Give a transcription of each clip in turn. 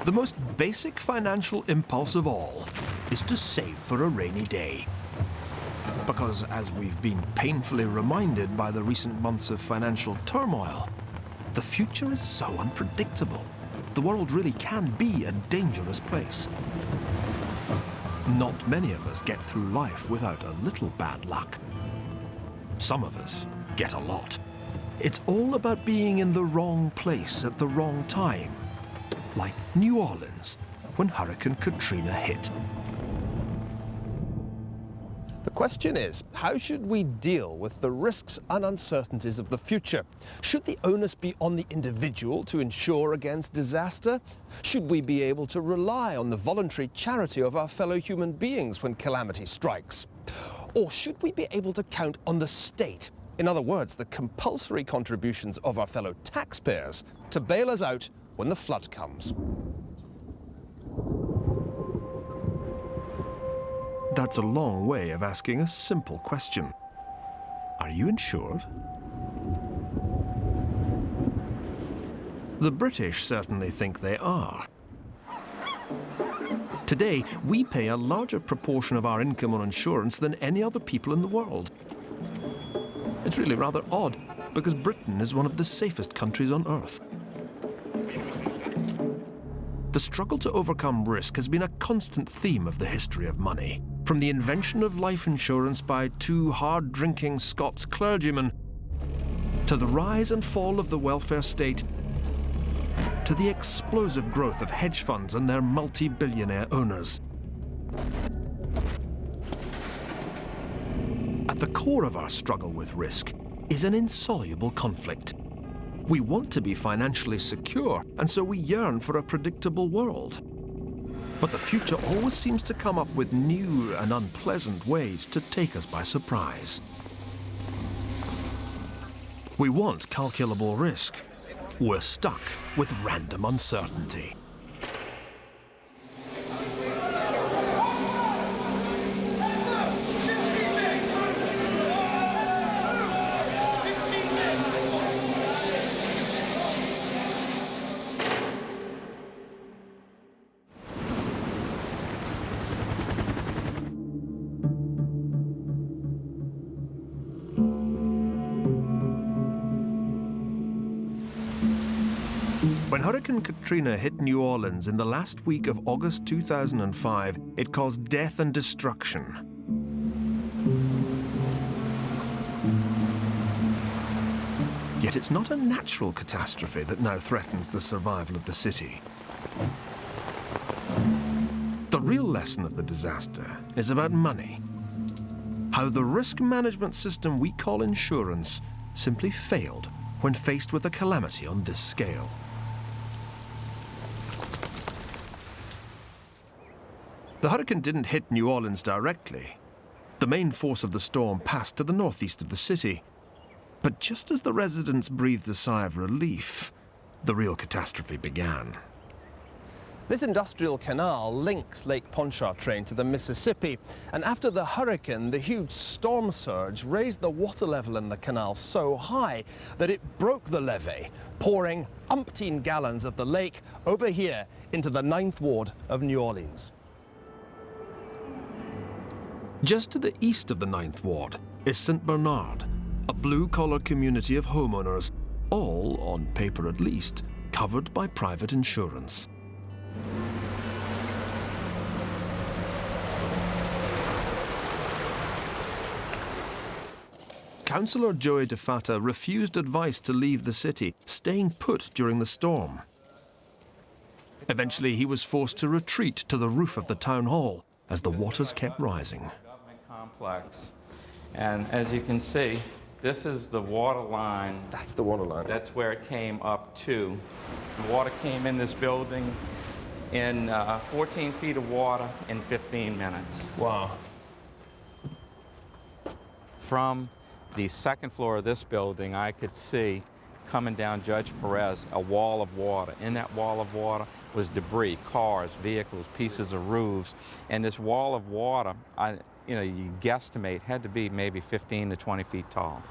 The most basic financial impulse of all is to save for a rainy day. Because, as we've been painfully reminded by the recent months of financial turmoil, the future is so unpredictable. The world really can be a dangerous place. Not many of us get through life without a little bad luck. Some of us get a lot. It's all about being in the wrong place at the wrong time. Like New Orleans, when Hurricane Katrina hit. The question is, how should we deal with the risks and uncertainties of the future? Should the onus be on the individual to insure against disaster? Should we be able to rely on the voluntary charity of our fellow human beings when calamity strikes? Or should we be able to count on the state, in other words, the compulsory contributions of our fellow taxpayers, to bail us out when the flood comes? That's a long way of asking a simple question. Are you insured? The British certainly think they are. Today, we pay a larger proportion of our income on insurance than any other people in the world. It's really rather odd, because Britain is one of the safest countries on earth. The struggle to overcome risk has been a constant theme of the history of money. From the invention of life insurance by two hard-drinking Scots clergymen, to the rise and fall of the welfare state, to the explosive growth of hedge funds and their multi-billionaire owners. At the core of our struggle with risk is an insoluble conflict. We want to be financially secure, and so we yearn for a predictable world. But the future always seems to come up with new and unpleasant ways to take us by surprise. We want calculable risk. We're stuck with random uncertainty. When Hurricane Katrina hit New Orleans in the last week of August 2005, it caused death and destruction. Yet it's not a natural catastrophe that now threatens the survival of the city. The real lesson of the disaster is about money. How the risk management system we call insurance simply failed when faced with a calamity on this scale. The hurricane didn't hit New Orleans directly. The main force of the storm passed to the northeast of the city. But just as the residents breathed a sigh of relief, the real catastrophe began. This industrial canal links Lake Pontchartrain to the Mississippi, and after the hurricane, the huge storm surge raised the water level in the canal so high that it broke the levee, pouring umpteen gallons of the lake over here into the 9th Ward of New Orleans. Just to the east of the 9th Ward is St. Bernard, a blue-collar community of homeowners, all, on paper at least, covered by private insurance. Councillor Joey DeFata refused advice to leave the city, staying put during the storm. Eventually, he was forced to retreat to the roof of the town hall as the waters kept rising. Complex. And as you can see, this is the water line. That's the water line. That's where it came up to. The water came in this building in 14 feet of water in 15 minutes. Wow. From the second floor of this building, I could see coming down Judge Perez, a wall of water. In that wall of water was debris, cars, vehicles, pieces of roofs. And this wall of water, you guesstimate, had to be maybe 15 to 20 feet tall.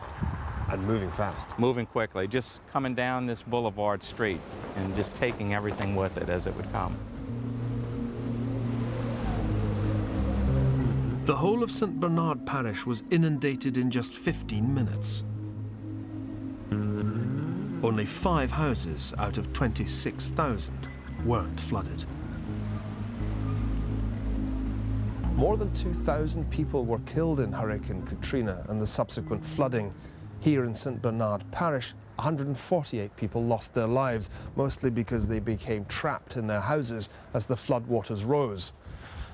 And moving fast. Moving quickly, just coming down this boulevard street and just taking everything with it as it would come. The whole of St. Bernard Parish was inundated in just 15 minutes. Only 5 houses out of 26,000 weren't flooded. More than 2,000 people were killed in Hurricane Katrina and the subsequent flooding. Here in St. Bernard Parish, 148 people lost their lives, mostly because they became trapped in their houses as the floodwaters rose.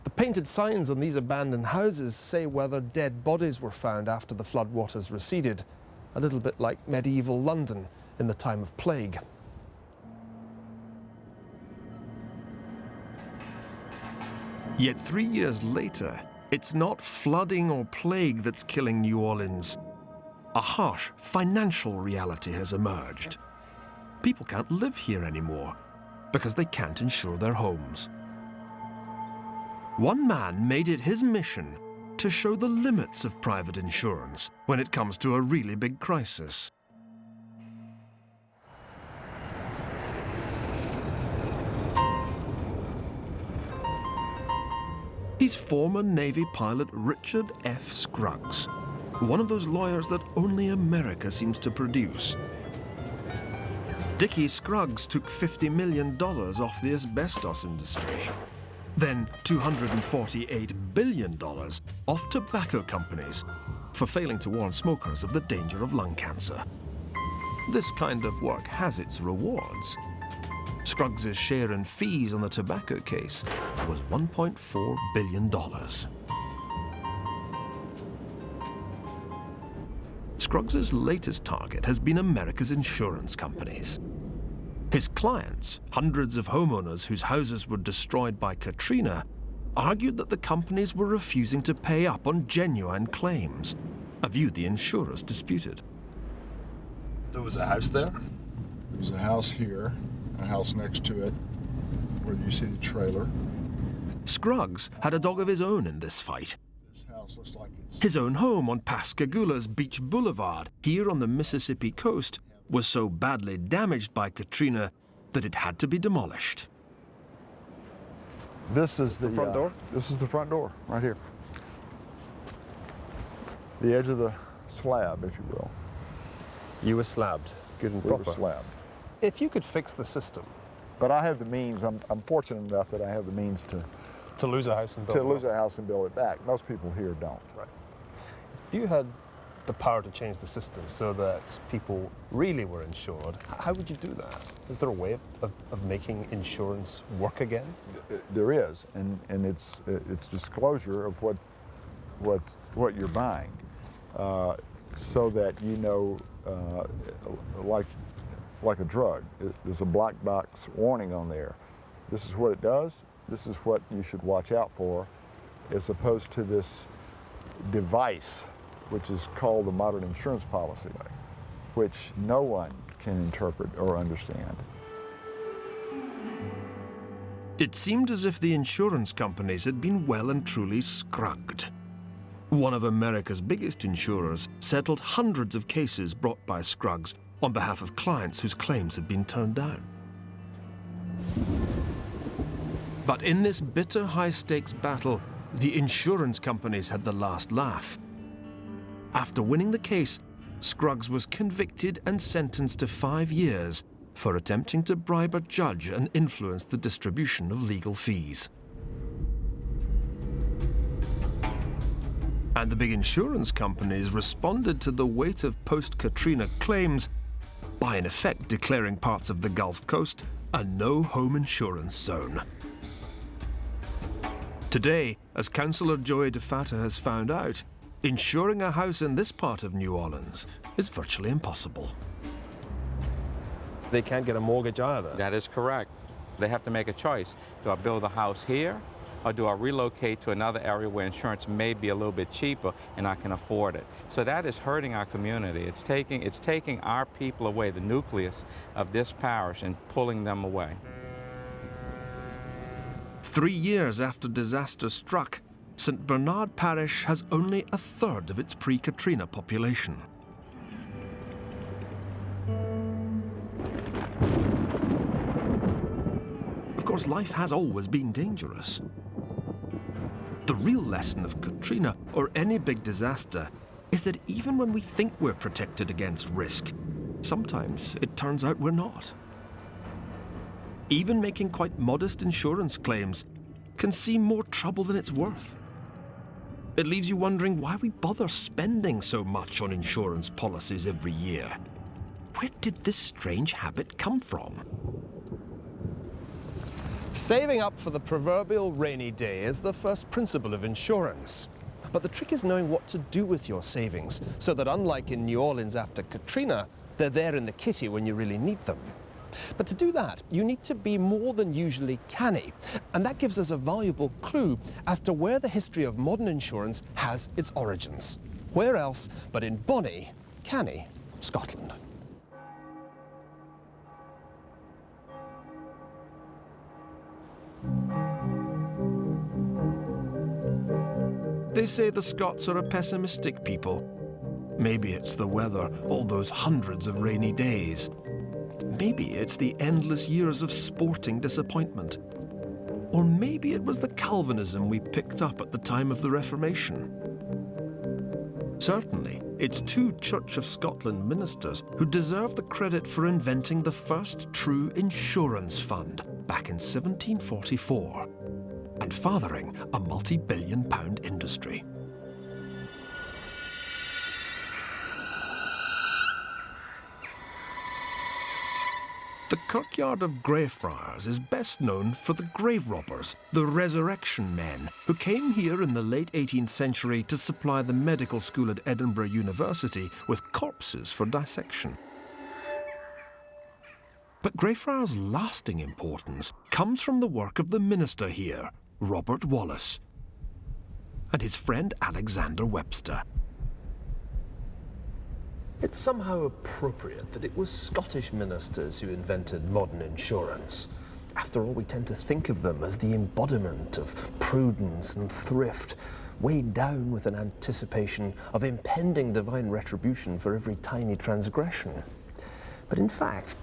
The painted signs on these abandoned houses say whether dead bodies were found after the floodwaters receded, a little bit like medieval London in the time of plague. Yet 3 years later, it's not flooding or plague that's killing New Orleans. A harsh financial reality has emerged. People can't live here anymore because they can't insure their homes. One man made it his mission to show the limits of private insurance when it comes to a really big crisis. He's former Navy pilot Richard F. Scruggs, one of those lawyers that only America seems to produce. Dickie Scruggs took $50 million off the asbestos industry, then $248 billion off tobacco companies for failing to warn smokers of the danger of lung cancer. This kind of work has its rewards. Scruggs' share in fees on the tobacco case was $1.4 billion. Scruggs' latest target has been America's insurance companies. His clients, hundreds of homeowners whose houses were destroyed by Katrina, argued that the companies were refusing to pay up on genuine claims, a view the insurers disputed. There was a house there? There was a house here, a house next to it, where you see the trailer. Scruggs had a dog of his own in this fight. This house looks like it's... His own home on Pascagoula's Beach Boulevard, here on the Mississippi coast, was so badly damaged by Katrina that it had to be demolished. This is the front door? This is the front door, right here. The edge of the slab, if you will. You were slabbed, good and We were proper. slabbed. If you could fix the system, But I have the means, I'm fortunate enough that I have the means to lose a house and build to lose a house and build it back. Most people here don't. Right. If you had the power to change the system so that people really were insured, how would you do that? Is there a way of making insurance work again? There is, and it's disclosure of what you're buying, so that you know, like a drug, there's a black box warning on there. This is what it does. This is what you should watch out for, as opposed to this device, which is called the modern insurance policy, which no one can interpret or understand. It seemed as if the insurance companies had been well and truly scrugged. One of America's biggest insurers settled hundreds of cases brought by Scruggs on behalf of clients whose claims had been turned down. But in this bitter high-stakes battle, the insurance companies had the last laugh. After winning the case, Scruggs was convicted and sentenced to 5 years for attempting to bribe a judge and influence the distribution of legal fees. And the big insurance companies responded to the weight of post-Katrina claims by in effect declaring parts of the Gulf Coast a no-home insurance zone. Today, as Councillor Joey DeFatta has found out, insuring a house in this part of New Orleans is virtually impossible. They can't get a mortgage either. That is correct. They have to make a choice. Do I build a house here, or do I relocate to another area where insurance may be a little bit cheaper and I can afford it? So that is hurting our community. It's taking our people away, the nucleus of this parish, and pulling them away. 3 years after disaster struck, St. Bernard Parish has only a third of its pre-Katrina population. course, life has always been dangerous. The real lesson of Katrina, or any big disaster, is that even when we think we're protected against risk, sometimes it turns out we're not. Even making quite modest insurance claims can seem more trouble than it's worth. It leaves you wondering why we bother spending so much on insurance policies every year. Where did this strange habit come from? Saving up for the proverbial rainy day is the first principle of insurance. But the trick is knowing what to do with your savings, so that unlike in New Orleans after Katrina, they're there in the kitty when you really need them. But to do that, you need to be more than usually canny, and that gives us a valuable clue as to where the history of modern insurance has its origins. Where else but in bonny, canny Scotland. They say the Scots are a pessimistic people. Maybe it's the weather, all those hundreds of rainy days. Maybe it's the endless years of sporting disappointment. Or maybe it was the Calvinism we picked up at the time of the Reformation. Certainly, it's two Church of Scotland ministers who deserve the credit for inventing the first true insurance fund back in 1744 and fathering a multi-billion-pound industry. The kirkyard of Greyfriars is best known for the grave robbers, the resurrection men, who came here in the late 18th century to supply the medical school at Edinburgh University with corpses for dissection. But Greyfriars' lasting importance comes from the work of the minister here, Robert Wallace, and his friend Alexander Webster. It's somehow appropriate that it was Scottish ministers who invented modern insurance. After all, we tend to think of them as the embodiment of prudence and thrift, weighed down with an anticipation of impending divine retribution for every tiny transgression. But in fact,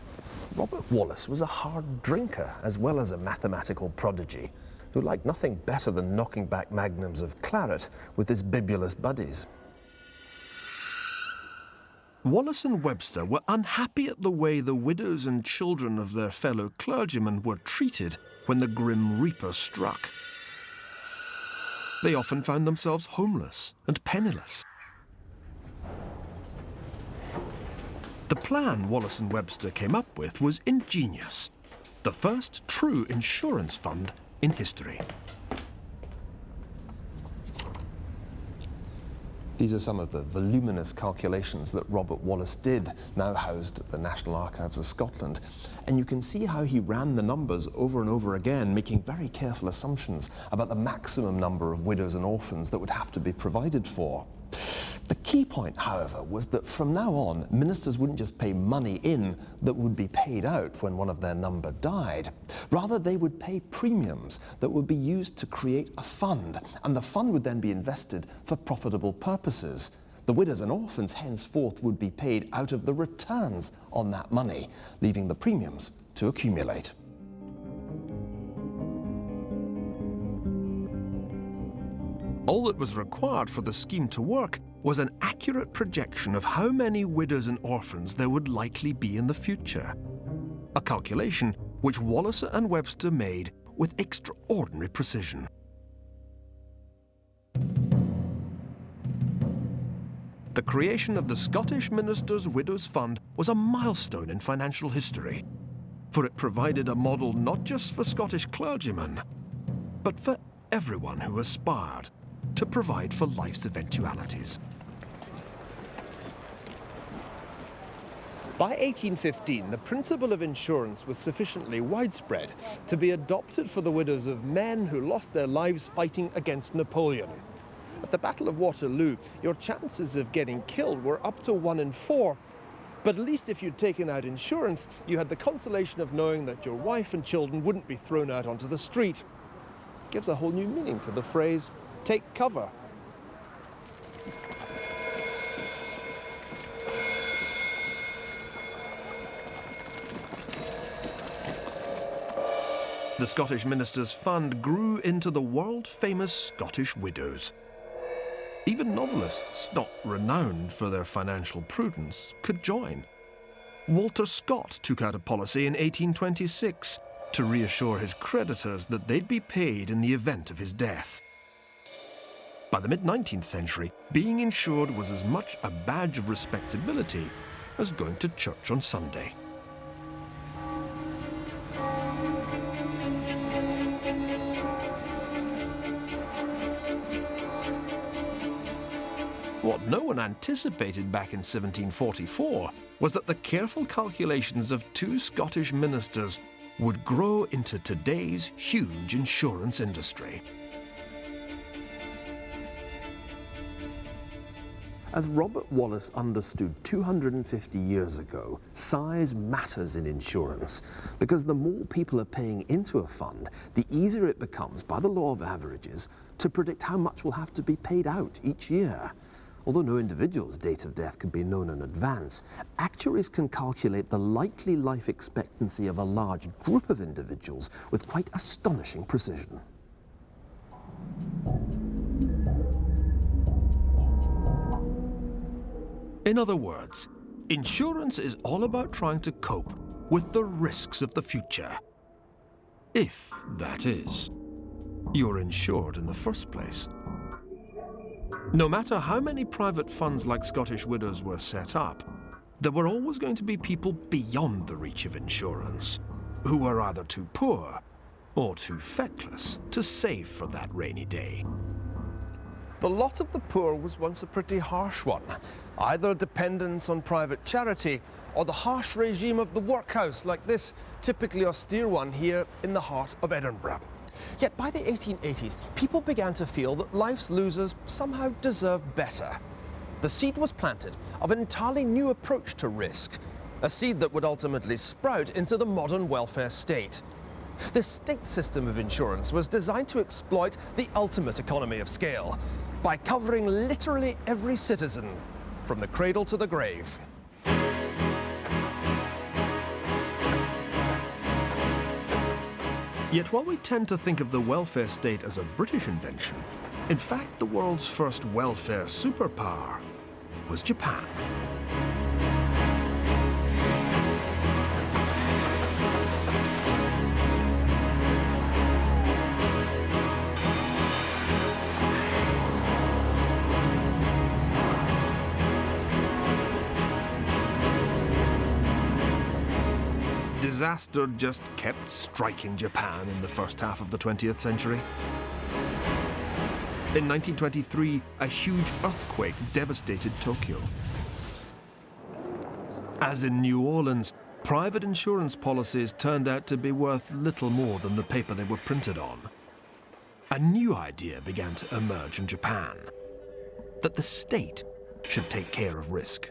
Robert Wallace was a hard drinker as well as a mathematical prodigy who liked nothing better than knocking back magnums of claret with his bibulous buddies. Wallace and Webster were unhappy at the way the widows and children of their fellow clergymen were treated when the Grim Reaper struck. They often found themselves homeless and penniless. The plan Wallace and Webster came up with was ingenious. The first true insurance fund in history. These are some of the voluminous calculations that Robert Wallace did, now housed at the National Archives of Scotland. And you can see how he ran the numbers over and over again, making very careful assumptions about the maximum number of widows and orphans that would have to be provided for. The key point, however, was that from now on, ministers wouldn't just pay money in that would be paid out when one of their number died. Rather, they would pay premiums that would be used to create a fund, and the fund would then be invested for profitable purposes. The widows and orphans henceforth would be paid out of the returns on that money, leaving the premiums to accumulate. All that was required for the scheme to work was an accurate projection of how many widows and orphans there would likely be in the future. A calculation which Wallace and Webster made with extraordinary precision. The creation of the Scottish Ministers' Widows' Fund was a milestone in financial history, for it provided a model not just for Scottish clergymen, but for everyone who aspired to provide for life's eventualities. By 1815, the principle of insurance was sufficiently widespread to be adopted for the widows of men who lost their lives fighting against Napoleon. At the Battle of Waterloo, your chances of getting killed were up to 1 in 4. But at least if you'd taken out insurance, you had the consolation of knowing that your wife and children wouldn't be thrown out onto the street. It gives a whole new meaning to the phrase, take cover. The The Scottish Ministers' Fund grew into the world-famous Scottish Widows. Even novelists, not renowned for their financial prudence, could join. Walter Scott took out a policy in 1826 to reassure his creditors that they'd be paid in the event of his death. By the mid-19th century, being insured was as much a badge of respectability as going to church on Sunday. What no one anticipated back in 1744 was that the careful calculations of two Scottish ministers would grow into today's huge insurance industry. As Robert Wallace understood 250 years ago, size matters in insurance because the more people are paying into a fund, the easier it becomes, by the law of averages, to predict how much will have to be paid out each year. Although no individual's date of death can be known in advance, actuaries can calculate the likely life expectancy of a large group of individuals with quite astonishing precision. In other words, insurance is all about trying to cope with the risks of the future. If, that is, you're insured in the first place. No matter how many private funds like Scottish Widows were set up, there were always going to be people beyond the reach of insurance, who were either too poor or too feckless to save for that rainy day. The lot of the poor was once a pretty harsh one, either dependence on private charity or the harsh regime of the workhouse, like this typically austere one here in the heart of Edinburgh. Yet by the 1880s, people began to feel that life's losers somehow deserved better. The seed was planted of an entirely new approach to risk, a seed that would ultimately sprout into the modern welfare state. This state system of insurance was designed to exploit the ultimate economy of scale by covering literally every citizen, from the cradle to the grave. Yet while we tend to think of the welfare state as a British invention, in fact the world's first welfare superpower was Japan. Disaster just kept striking Japan in the first half of the 20th century. In 1923, a huge earthquake devastated Tokyo. As in New Orleans, private insurance policies turned out to be worth little more than the paper they were printed on. A new idea began to emerge in Japan, that the state should take care of risk.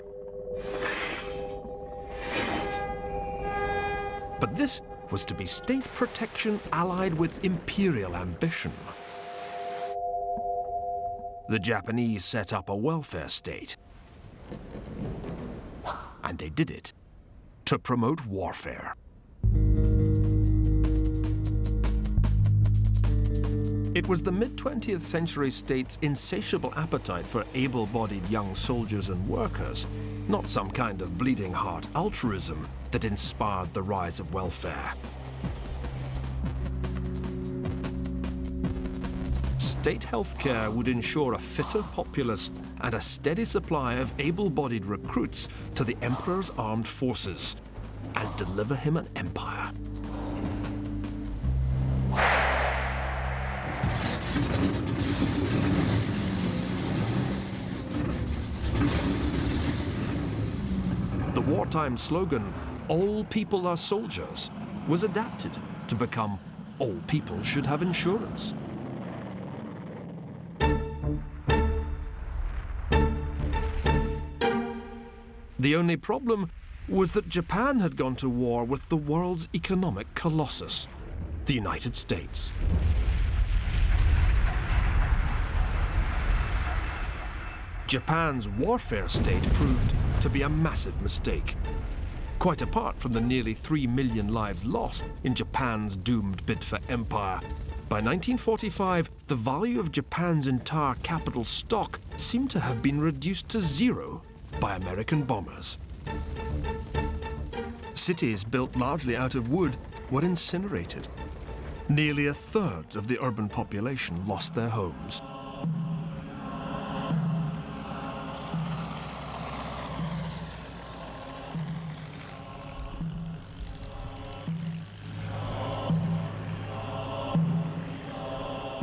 But this was to be state protection allied with imperial ambition. The Japanese set up a welfare state. And they did it to promote warfare. It was the mid-20th century state's insatiable appetite for able-bodied young soldiers and workers, not some kind of bleeding heart altruism, that inspired the rise of welfare. State healthcare would ensure a fitter populace and a steady supply of able-bodied recruits to the emperor's armed forces, and deliver him an empire. The wartime slogan, "All people are soldiers," was adapted to become "All people should have insurance." The only problem was that Japan had gone to war with the world's economic colossus, the United States. Japan's warfare state proved to be a massive mistake. Quite apart from the nearly 3 million lives lost in Japan's doomed bid for empire, by 1945, the value of Japan's entire capital stock seemed to have been reduced to zero by American bombers. Cities built largely out of wood were incinerated. Nearly a third of the urban population lost their homes.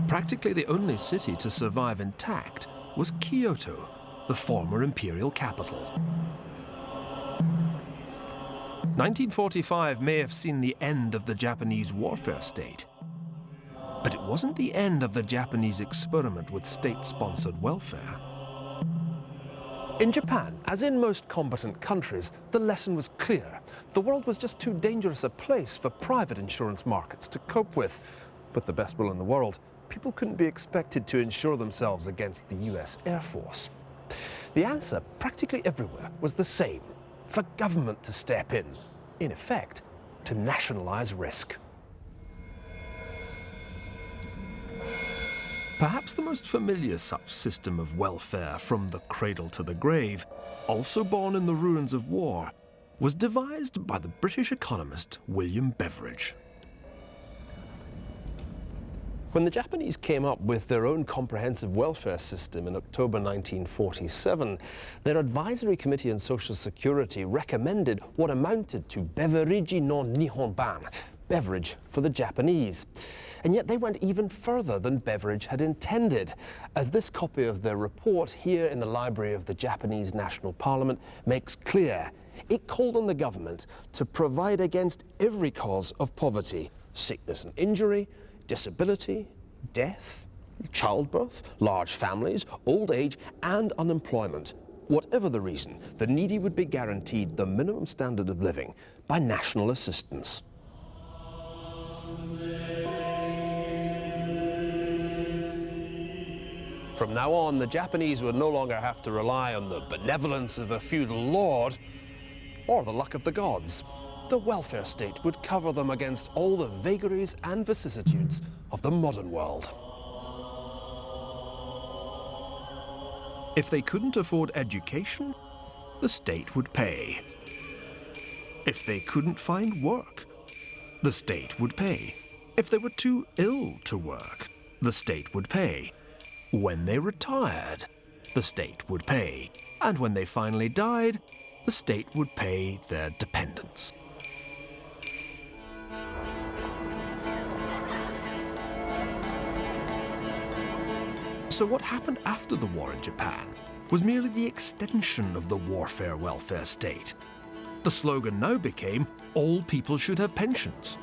Practically the only city to survive intact was Kyoto, the former imperial capital. 1945 may have seen the end of the Japanese warfare state, but it wasn't the end of the Japanese experiment with state-sponsored welfare. In Japan, as in most combatant countries, the lesson was clear. The world was just too dangerous a place for private insurance markets to cope with. With the best will in the world, people couldn't be expected to insure themselves against the US Air Force. The answer, practically everywhere, was the same: for government to step in effect, to nationalize risk. Perhaps the most familiar such system of welfare from the cradle to the grave, also born in the ruins of war, was devised by the British economist William Beveridge. When the Japanese came up with their own comprehensive welfare system in October 1947, their Advisory Committee on Social Security recommended what amounted to Beveridge no Nihonban, Beveridge for the Japanese. And yet they went even further than Beveridge had intended, as this copy of their report here in the library of the Japanese National Parliament makes clear. It called on the government to provide against every cause of poverty: sickness and injury, disability, death, childbirth, large families, old age, and unemployment. Whatever the reason, the needy would be guaranteed the minimum standard of living by national assistance. From now on, the Japanese would no longer have to rely on the benevolence of a feudal lord or the luck of the gods. The welfare state would cover them against all the vagaries and vicissitudes of the modern world. If they couldn't afford education, the state would pay. If they couldn't find work, the state would pay. If they were too ill to work, the state would pay. When they retired, the state would pay. And when they finally died, the state would pay their dependents. So what happened after the war in Japan was merely the extension of the warfare welfare state. The slogan now became, all people should have pensions.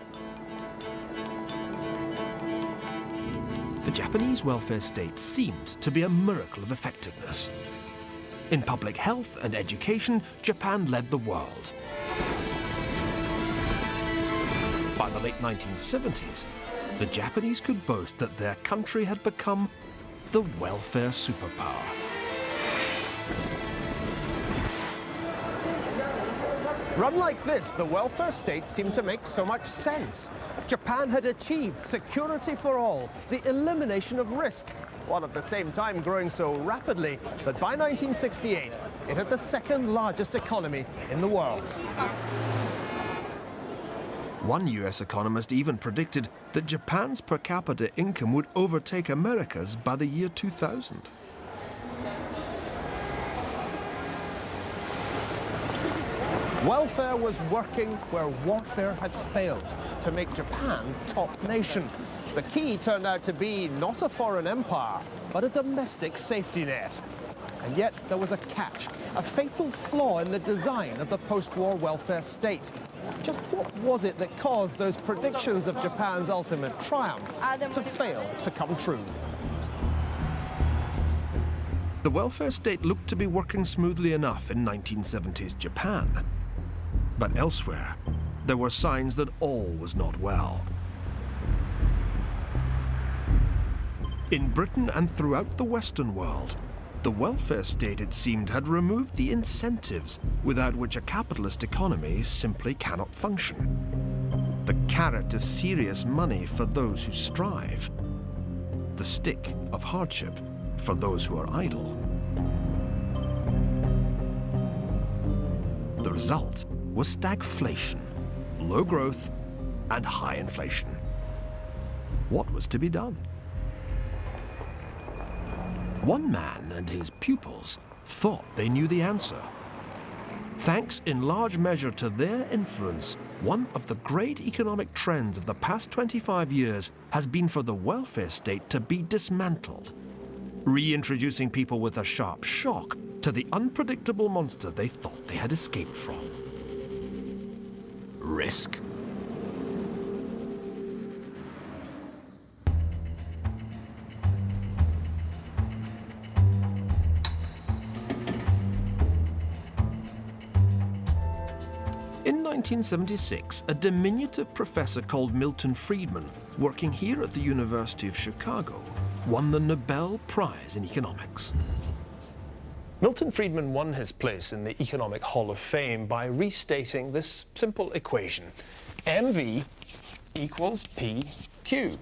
The Japanese welfare state seemed to be a miracle of effectiveness. In public health and education, Japan led the world. By the late 1970s, the Japanese could boast that their country had become the welfare superpower. Run like this, the welfare state seemed to make so much sense. Japan had achieved security for all, the elimination of risk, while at the same time growing so rapidly that by 1968, it had the second largest economy in the world. One US economist even predicted that Japan's per capita income would overtake America's by the year 2000. Welfare was working where warfare had failed to make Japan top nation. The key turned out to be not a foreign empire, but a domestic safety net. And yet there was a catch, a fatal flaw in the design of the post-war welfare state. Just what was it that caused those predictions of Japan's ultimate triumph to fail to come true? The welfare state looked to be working smoothly enough in 1970s Japan. But elsewhere, there were signs that all was not well. In Britain and throughout the Western world, The welfare state, it seemed, had removed the incentives without which a capitalist economy simply cannot function. The carrot of serious money for those who strive. The stick of hardship for those who are idle. The result was stagflation, low growth, and high inflation. What was to be done? One man and his pupils thought they knew the answer. Thanks in large measure to their influence, one of the great economic trends of the past 25 years has been for the welfare state to be dismantled, reintroducing people with a sharp shock to the unpredictable monster they thought they had escaped from. Risk. In 1976, a diminutive professor called Milton Friedman, working here at the University of Chicago, won the Nobel Prize in Economics. Milton Friedman won his place in the Economic Hall of Fame by restating this simple equation. MV equals PQ,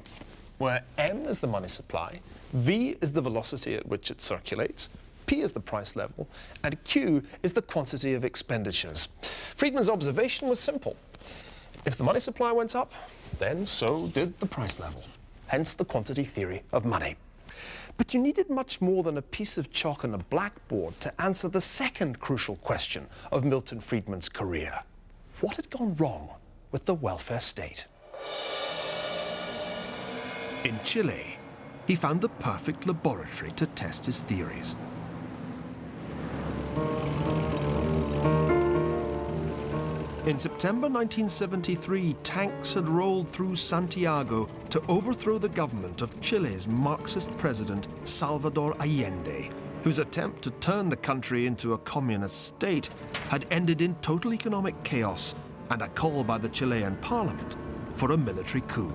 where M is the money supply, V is the velocity at which it circulates, P is the price level, and Q is the quantity of expenditures. Friedman's observation was simple. If the money supply went up, then so did the price level. Hence the quantity theory of money. But you needed much more than a piece of chalk and a blackboard to answer the second crucial question of Milton Friedman's career. What had gone wrong with the welfare state? In Chile, he found the perfect laboratory to test his theories. In September 1973, tanks had rolled through Santiago to overthrow the government of Chile's Marxist president, Salvador Allende, whose attempt to turn the country into a communist state had ended in total economic chaos and a call by the Chilean parliament for a military coup.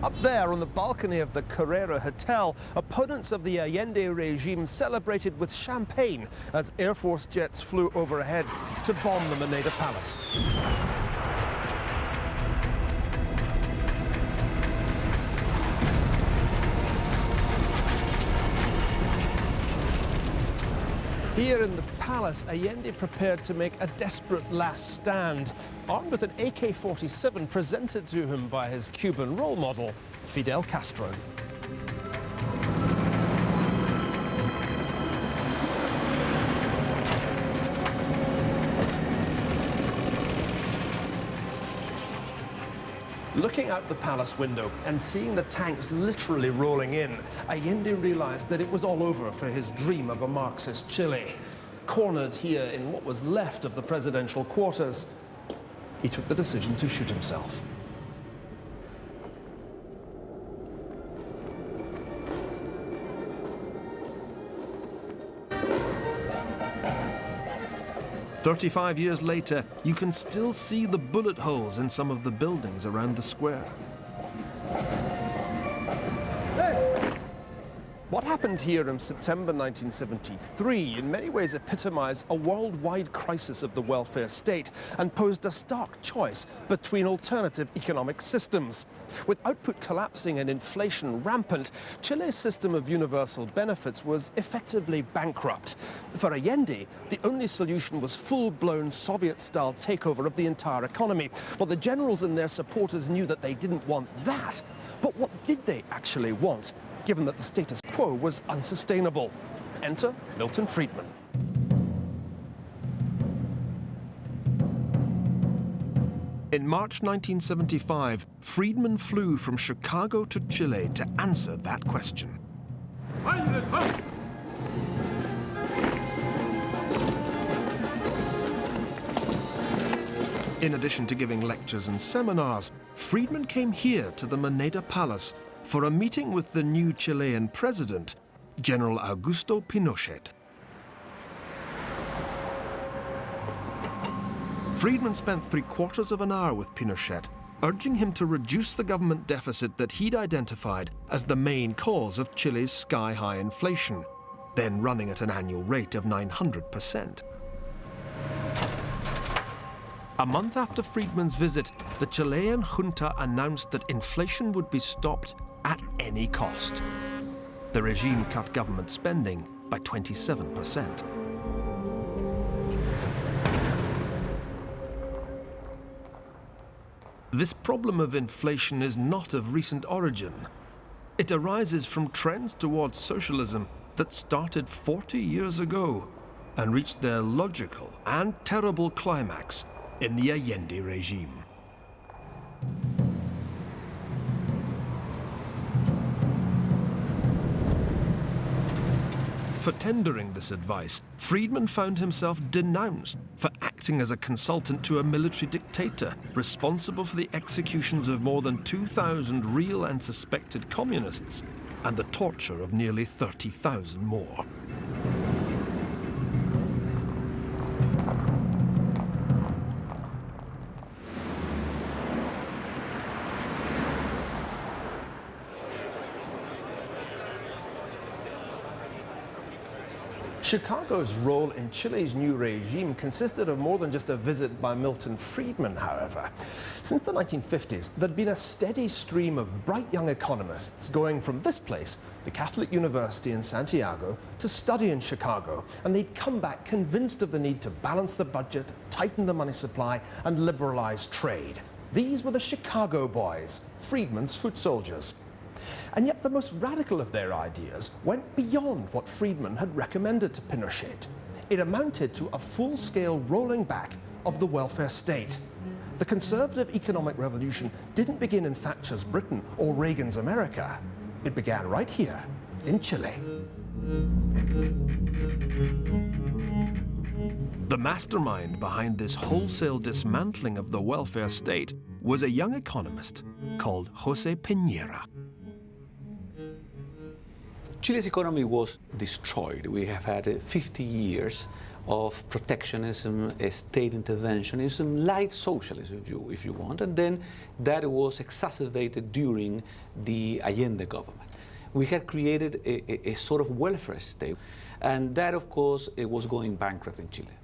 Up there on the balcony of the Carrera Hotel, opponents of the Allende regime celebrated with champagne as Air Force jets flew overhead to bomb the Moneda Palace. Here in the palace, Allende prepared to make a desperate last stand, armed with an AK-47 presented to him by his Cuban role model, Fidel Castro. Looking out the palace window and seeing the tanks literally rolling in, Allende realized that it was all over for his dream of a Marxist Chile. Cornered here in what was left of the presidential quarters, he took the decision to shoot himself. "35 years later, you can still see the bullet holes in some of the buildings around the square. What happened here in September 1973 in many ways epitomized a worldwide crisis of the welfare state and posed a stark choice between alternative economic systems. With output collapsing and inflation rampant, Chile's system of universal benefits was effectively bankrupt. For Allende, the only solution was full-blown Soviet-style takeover of the entire economy. Well, the generals and their supporters knew that they didn't want that. But what did they actually want, given that the status quo was unsustainable? Enter Milton Friedman. In March 1975, Friedman flew from Chicago to Chile to answer that question. In addition to giving lectures and seminars, Friedman came here to the Moneda Palace for a meeting with the new Chilean president, General Augusto Pinochet. Friedman spent 3/4 of an hour with Pinochet, urging him to reduce the government deficit that he'd identified as the main cause of Chile's sky-high inflation, then running at an annual rate of 900%. A month after Friedman's visit, the Chilean junta announced that inflation would be stopped at any cost. The regime cut government spending by 27%. This problem of inflation is not of recent origin. It arises from trends towards socialism that started 40 years ago and reached their logical and terrible climax in the Allende regime. For tendering this advice, Friedman found himself denounced for acting as a consultant to a military dictator responsible for the executions of more than 2,000 real and suspected communists and the torture of nearly 30,000 more. Chicago's role in Chile's new regime consisted of more than just a visit by Milton Friedman, however. Since the 1950s, there'd been a steady stream of bright young economists going from this place, the Catholic University in Santiago, to study in Chicago, and they'd come back convinced of the need to balance the budget, tighten the money supply, and liberalize trade. These were the Chicago boys, Friedman's foot soldiers. And yet the most radical of their ideas went beyond what Friedman had recommended to Pinochet. It amounted to a full-scale rolling back of the welfare state. The conservative economic revolution didn't begin in Thatcher's Britain or Reagan's America. It began right here in Chile. The mastermind behind this wholesale dismantling of the welfare state was a young economist called José Piñera. Chile's economy was destroyed. We have had 50 years of protectionism, state interventionism, light socialism, if you want, and then that was exacerbated during the Allende government. We had created a sort of welfare state, and that, of course, it was going bankrupt in Chile.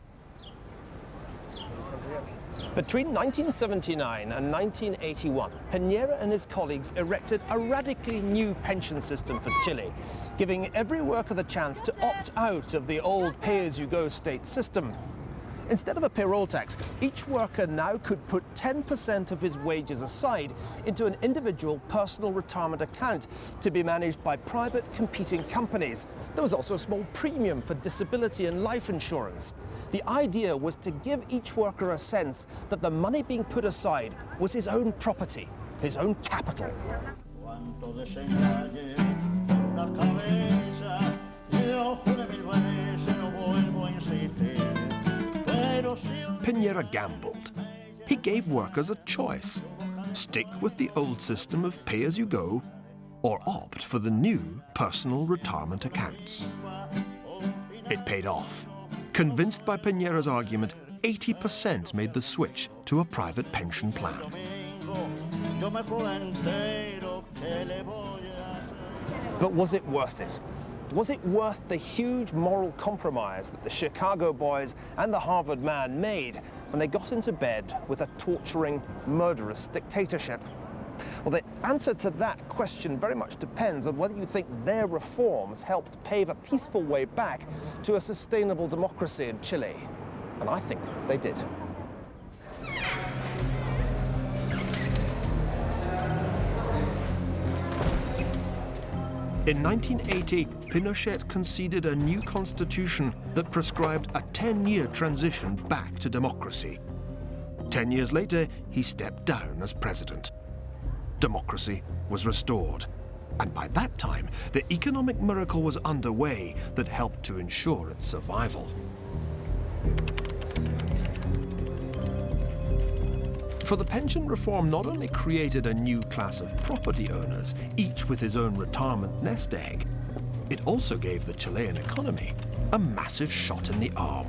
Between 1979 and 1981, Piñera and his colleagues erected a radically new pension system for Chile, giving every worker the chance to opt out of the old pay-as-you-go state system. Instead of a payroll tax, each worker now could put 10% of his wages aside into an individual personal retirement account to be managed by private competing companies. There was also a small premium for disability and life insurance. The idea was to give each worker a sense that the money being put aside was his own property, his own capital. Piñera gambled. He gave workers a choice: stick with the old system of pay-as-you-go or opt for the new personal retirement accounts. It paid off. Convinced by Piñera's argument, 80% made the switch to a private pension plan. But was it worth it? Was it worth the huge moral compromise that the Chicago boys and the Harvard man made when they got into bed with a torturing, murderous dictatorship? Well, the answer to that question very much depends on whether you think their reforms helped pave a peaceful way back to a sustainable democracy in Chile. And I think they did. In 1980, Pinochet conceded a new constitution that prescribed a 10-year transition back to democracy. 10 years later, he stepped down as president. Democracy was restored. And by that time, the economic miracle was underway that helped to ensure its survival. For the pension reform not only created a new class of property owners, each with his own retirement nest egg, it also gave the Chilean economy a massive shot in the arm.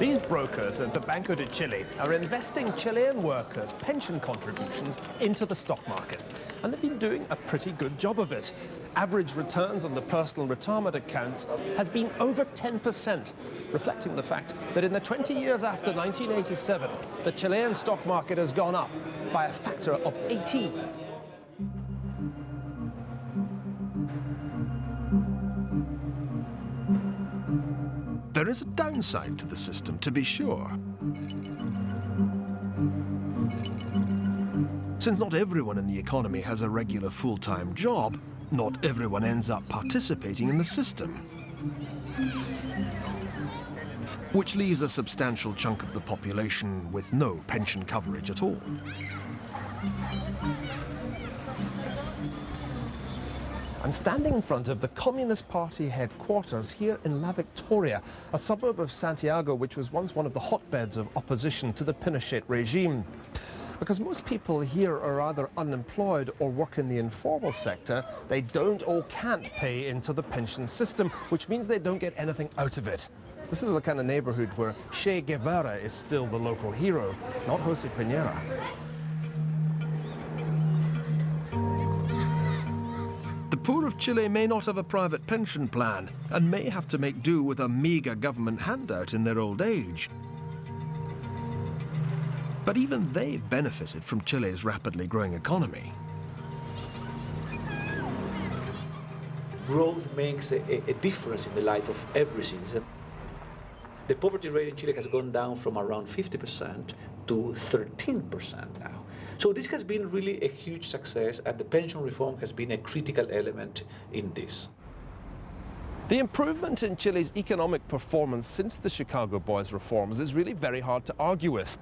These brokers at the Banco de Chile are investing Chilean workers' pension contributions into the stock market, and they've been doing a pretty good job of it. Average returns on the personal retirement accounts has been over 10%, reflecting the fact that in the 20 years after 1987, the Chilean stock market has gone up by a factor of 18. There is a downside to the system, to be sure. Since not everyone in the economy has a regular full-time job, not everyone ends up participating in the system, which leaves a substantial chunk of the population with no pension coverage at all. I'm standing in front of the Communist Party headquarters here in La Victoria, a suburb of Santiago which was once one of the hotbeds of opposition to the Pinochet regime. Because most people here are either unemployed or work in the informal sector, they don't or can't pay into the pension system, which means they don't get anything out of it. This is the kind of neighborhood where Che Guevara is still the local hero, not Jose Piñera. The poor of Chile may not have a private pension plan and may have to make do with a meagre government handout in their old age. But even they've benefited from Chile's rapidly growing economy. Growth makes a difference in the life of every citizen. The poverty rate in Chile has gone down from around 50% to 13% now. So this has been really a huge success, and the pension reform has been a critical element in this. The improvement in Chile's economic performance since the Chicago Boys reforms is really very hard to argue with.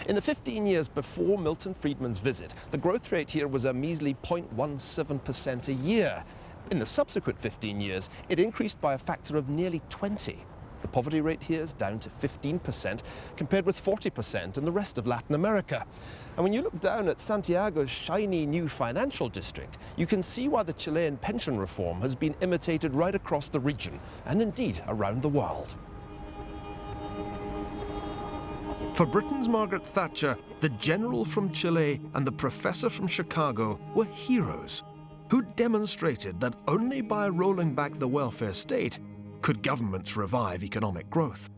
In the 15 years before Milton Friedman's visit, the growth rate here was a measly 0.17% a year. In the subsequent 15 years, it increased by a factor of nearly 20. The poverty rate here is down to 15%, compared with 40% in the rest of Latin America. And when you look down at Santiago's shiny new financial district, you can see why the Chilean pension reform has been imitated right across the region, and indeed around the world. For Britain's Margaret Thatcher, the general from Chile and the professor from Chicago were heroes who demonstrated that only by rolling back the welfare state could governments revive economic growth.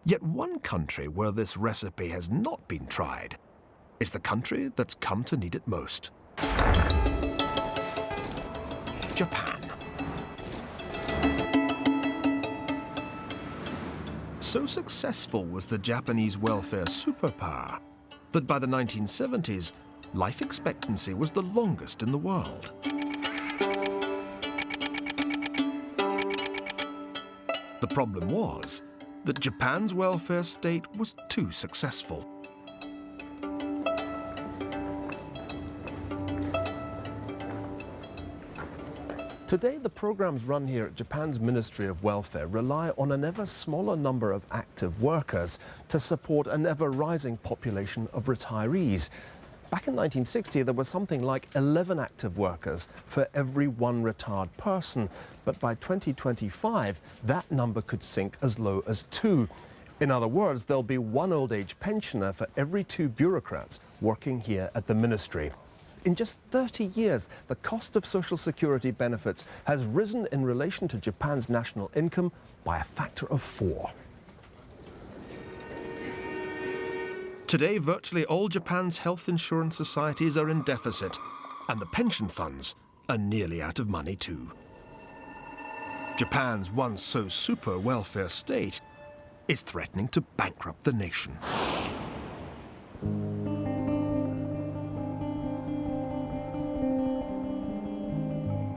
Yet one country where this recipe has not been tried is the country that's come to need it most: Japan. So successful was the Japanese welfare superpower that by the 1970s, life expectancy was the longest in the world. The problem was that Japan's welfare state was too successful. Today, the programs run here at Japan's Ministry of Welfare rely on an ever smaller number of active workers to support an ever-rising population of retirees. Back in 1960, there was something like 11 active workers for every one retired person. But by 2025, that number could sink as low as 2. In other words, there'll be one old age pensioner for every 2 bureaucrats working here at the ministry. In just 30 years, the cost of social security benefits has risen in relation to Japan's national income by a factor of 4. Today, virtually all Japan's health insurance societies are in deficit, and the pension funds are nearly out of money too. Japan's once so super welfare state is threatening to bankrupt the nation.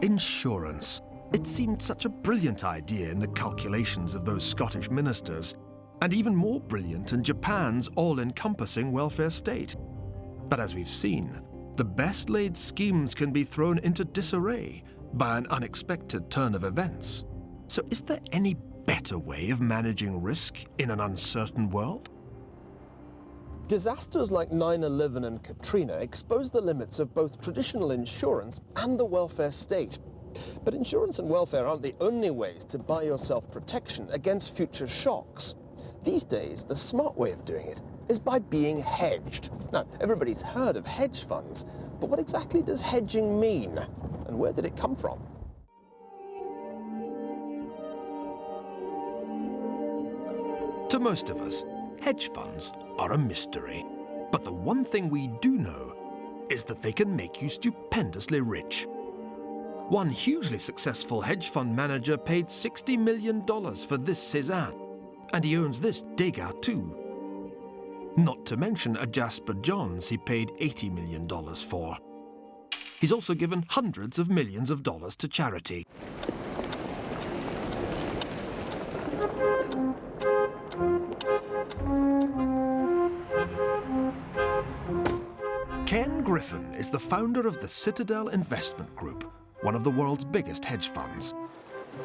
Insurance. It seemed such a brilliant idea in the calculations of those Scottish ministers, and even more brilliant in Japan's all-encompassing welfare state. But as we've seen, the best-laid schemes can be thrown into disarray by an unexpected turn of events. So is there any better way of managing risk in an uncertain world? Disasters like 9/11 and Katrina exposed the limits of both traditional insurance and the welfare state. But insurance and welfare aren't the only ways to buy yourself protection against future shocks. These days, the smart way of doing it is by being hedged. Now, everybody's heard of hedge funds, but what exactly does hedging mean? And where did it come from? To most of us, hedge funds are a mystery. But the one thing we do know is that they can make you stupendously rich. One hugely successful hedge fund manager paid $60 million for this Cézanne, and he owns this Degas too. Not to mention a Jasper Johns he paid $80 million for. He's also given hundreds of millions of dollars to charity. Ken Griffin is the founder of the Citadel Investment Group, one of the world's biggest hedge funds.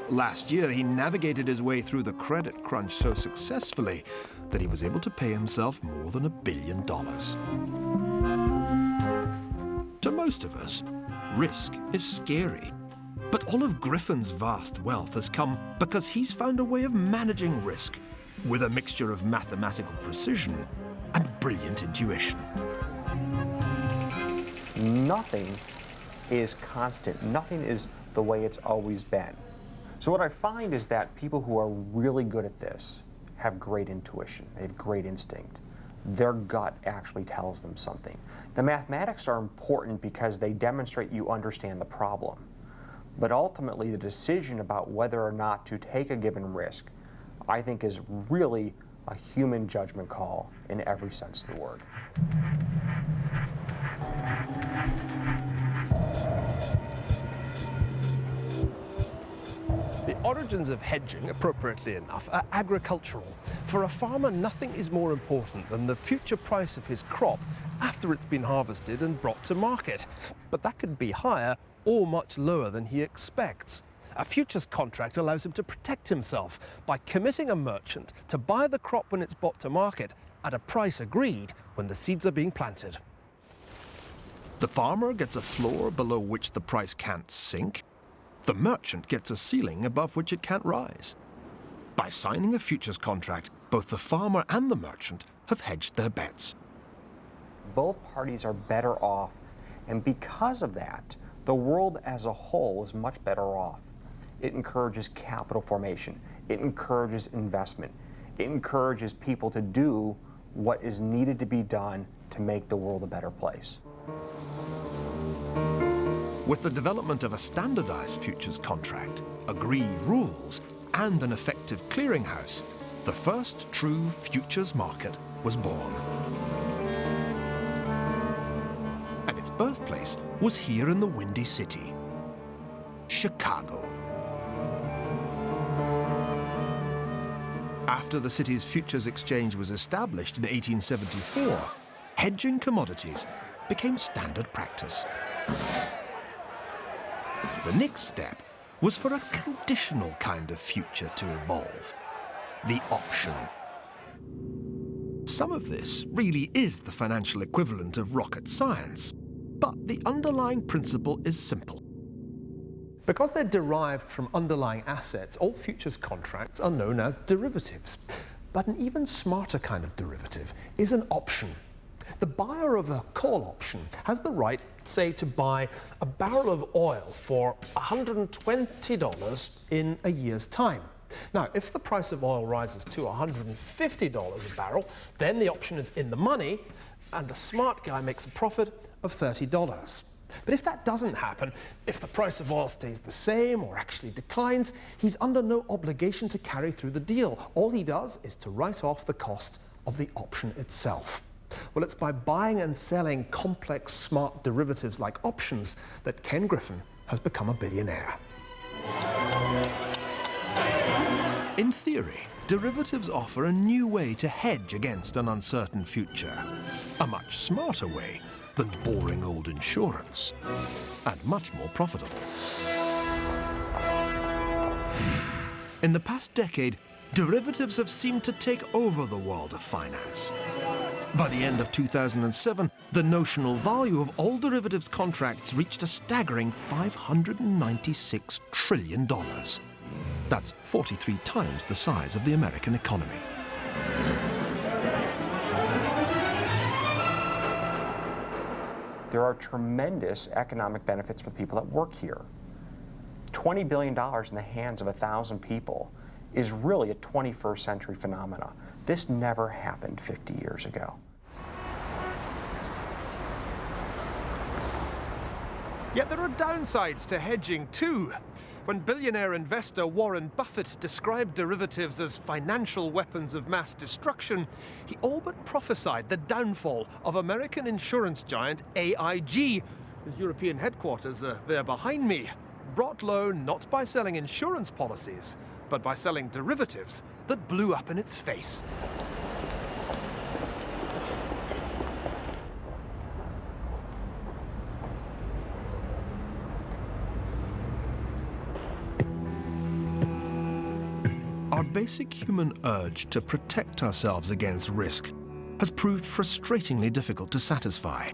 Last year, he navigated his way through the credit crunch so successfully that he was able to pay himself more than $1 billion. To most of us, risk is scary. But all of Griffin's vast wealth has come because he's found a way of managing risk with a mixture of mathematical precision and brilliant intuition. Nothing is constant. Nothing is the way it's always been. So what I find is that people who are really good at this have great intuition. They have great instinct. Their gut actually tells them something. The mathematics are important because they demonstrate you understand the problem. But ultimately, the decision about whether or not to take a given risk, I think, is really a human judgment call in every sense of the word. The origins of hedging, appropriately enough, are agricultural. For a farmer, nothing is more important than the future price of his crop after it's been harvested and brought to market. But that could be higher or much lower than he expects. A futures contract allows him to protect himself by committing a merchant to buy the crop when it's brought to market at a price agreed when the seeds are being planted. The farmer gets a floor below which the price can't sink. The merchant gets a ceiling above which it can't rise. By signing a futures contract, both the farmer and the merchant have hedged their bets. Both parties are better off, and because of that, the world as a whole is much better off. It encourages capital formation. It encourages investment. It encourages people to do what is needed to be done to make the world a better place. With the development of a standardized futures contract, agreed rules, and an effective clearinghouse, the first true futures market was born. And its birthplace was here in the Windy City, Chicago. After the city's futures exchange was established in 1874, hedging commodities became standard practice. The next step was for a conditional kind of future to evolve, the option. Some of this really is the financial equivalent of rocket science, but the underlying principle is simple. Because they're derived from underlying assets, all futures contracts are known as derivatives. But an even smarter kind of derivative is an option. The buyer of a call option has the right, say, to buy a barrel of oil for $120 in a year's time. Now, if the price of oil rises to $150 a barrel, then the option is in the money, and the smart guy makes a profit of $30. But if that doesn't happen, if the price of oil stays the same or actually declines, he's under no obligation to carry through the deal. All he does is to write off the cost of the option itself. Well, it's by buying and selling complex, smart derivatives like options that Ken Griffin has become a billionaire. In theory, derivatives offer a new way to hedge against an uncertain future, a much smarter way than boring old insurance, and much more profitable. In the past decade, derivatives have seemed to take over the world of finance. By the end of 2007, the notional value of all derivatives contracts reached a staggering $596 trillion. That's 43 times the size of the American economy. There are tremendous economic benefits for the people that work here. $20 billion in the hands of 1,000 people is really a 21st century phenomena. This never happened 50 years ago. Yet there are downsides to hedging too. When billionaire investor Warren Buffett described derivatives as financial weapons of mass destruction, he all but prophesied the downfall of American insurance giant AIG, whose European headquarters are there behind me, brought low not by selling insurance policies, but by selling derivatives that blew up in its face. Our basic human urge to protect ourselves against risk has proved frustratingly difficult to satisfy.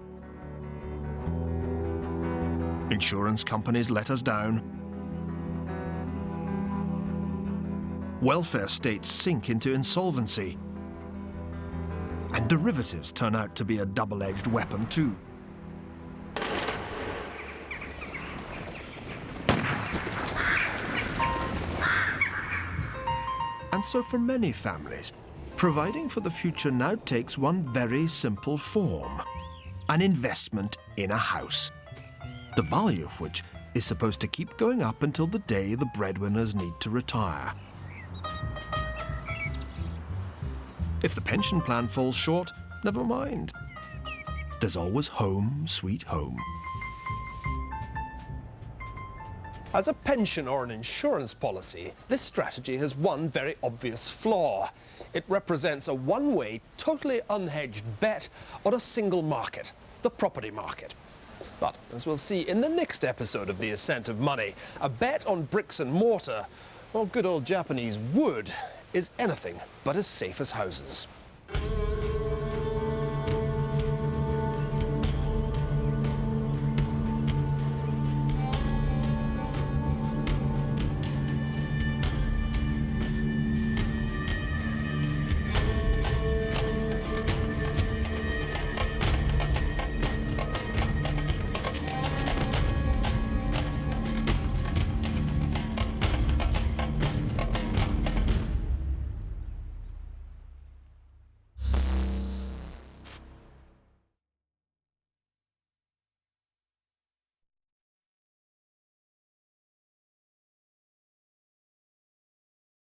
Insurance companies let us down. Welfare states sink into insolvency. And derivatives turn out to be a double-edged weapon too. And so for many families, providing for the future now takes one very simple form: an investment in a house, the value of which is supposed to keep going up until the day the breadwinners need to retire. If the pension plan falls short, never mind. There's always home, sweet home. As a pension or an insurance policy, this strategy has one very obvious flaw. It represents a one-way, totally unhedged bet on a single market, the property market. But, as we'll see in the next episode of The Ascent of Money, a bet on bricks and mortar, or good old Japanese wood, is anything but as safe as houses.